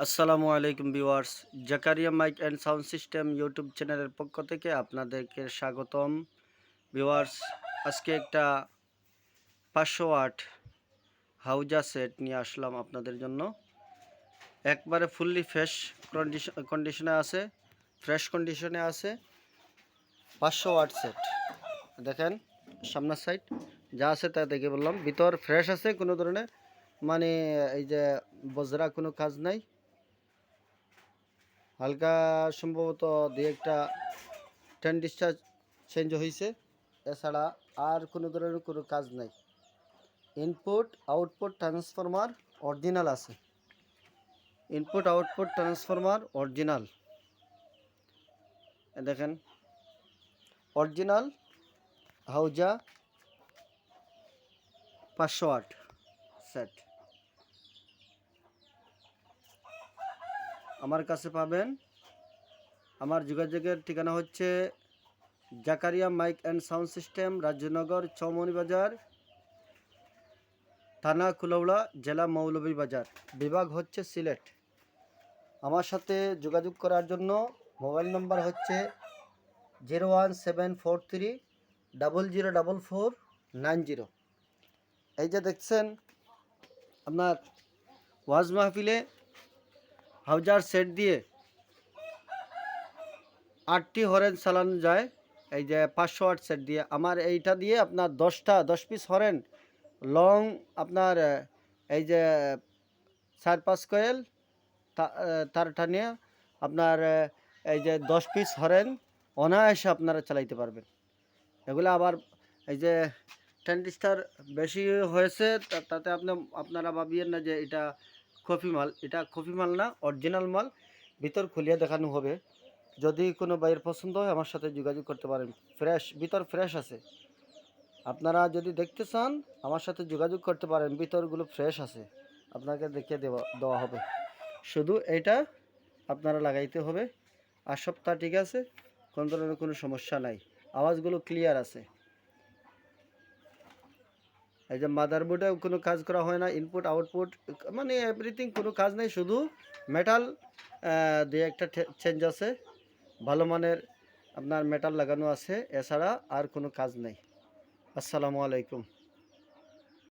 আসসালামু আলাইকুম viewers, Zakaria mike and sound system YouTube চ্যানেলের পক্ষ থেকে আপনাদেরকে স্বাগতম। ভিউয়ার্স, আজকে একটা 500 ওয়াট হাউজা সেট নিয়ে আসলাম আপনাদের জন্য। একবারে ফুললি ফ্রেশ কন্ডিশনে আছে, ফ্রেশ কন্ডিশনে আছে। 500 ওয়াট সেট দেখেন, সামনের সাইড যা আছে তা দেখে বললাম। ভিতর ফ্রেশ আছে, কোনো ধরনের মানে এই যে বজরা কোনো কাজ নাই। হালকা সম্ভবত দুই একটা টেন ডিসচার্জ চেঞ্জ হয়েছে, এছাড়া আর কোনো ধরনের কোনো কাজ নাই। ইনপুট আউটপুট ট্রান্সফরমার অরিজিনাল আছে, ইনপুট আউটপুট ট্রান্সফরমার অরিজিনাল। দেখেন, অরিজিনাল হাউজা 500 ওয়াট সেট আমার কাছে পাবেন। আমার যোগাযোগের ঠিকানা হচ্ছে Zakaria mike and sound system, Rajnagar, চৌমনি-বাজার, থানা কুলাউড়া, জেলা মৌলভীবাজার, বিভাগ হচ্ছে সিলেট। আমার সাথে যোগাযোগ করার জন্য মোবাইল নম্বর হচ্ছে 01743 004490। এই যে দেখছেন, আপনার ওয়াজ মাহফিলে হাউজার সেট দিয়ে 8টি হরেন চালানো যায়। এই যে 500 ওয়াট সেট দিয়ে, আমার এইটা দিয়ে আপনার 10 পিস হরেন লং, আপনার এই যে 4-5 কয়েল তার টানিয়ে আপনার এই যে 10 পিস হরেন অনায়াসে আপনারা চালাইতে পারবেন। এগুলো আবার এই যে 10 স্টার বেশি হয়েছে, তাতে আপনারা ভাবিয়েন না যে এটা কপি মাল। এটা কপি মাল না, অরিজিনাল মাল। ভিতর খুলিয়ে দেখানো হবে। যদি কোনো বাইয়ের পছন্দ হয় আমার সাথে যোগাযোগ করতে পারেন। ফ্রেশ, ভিতর ফ্রেশ আছে। আপনারা যদি দেখতে চান আমার সাথে যোগাযোগ করতে পারেন, ভিতরগুলো ফ্রেশ আছে, আপনাকে দেখিয়ে দেওয়া হবে। শুধু এটা আপনারা লাগাইতে হবে, আর সবটা ঠিক আছে, কোনো ধরনের কোনো সমস্যা নাই। আওয়াজগুলো ক্লিয়ার আছে। এই যে মাদারবোর্ডেও কোনো কাজ করা হয় না, ইনপুট আউটপুট মানে এভরিথিং কোনো কাজ নেই, শুধু মেটাল দিয়ে একটা চেঞ্জ আছে, ভালো মানের আপনার মেটাল লাগানো আছে, এছাড়া আর কোনো কাজ নেই। আসসালামু আলাইকুম।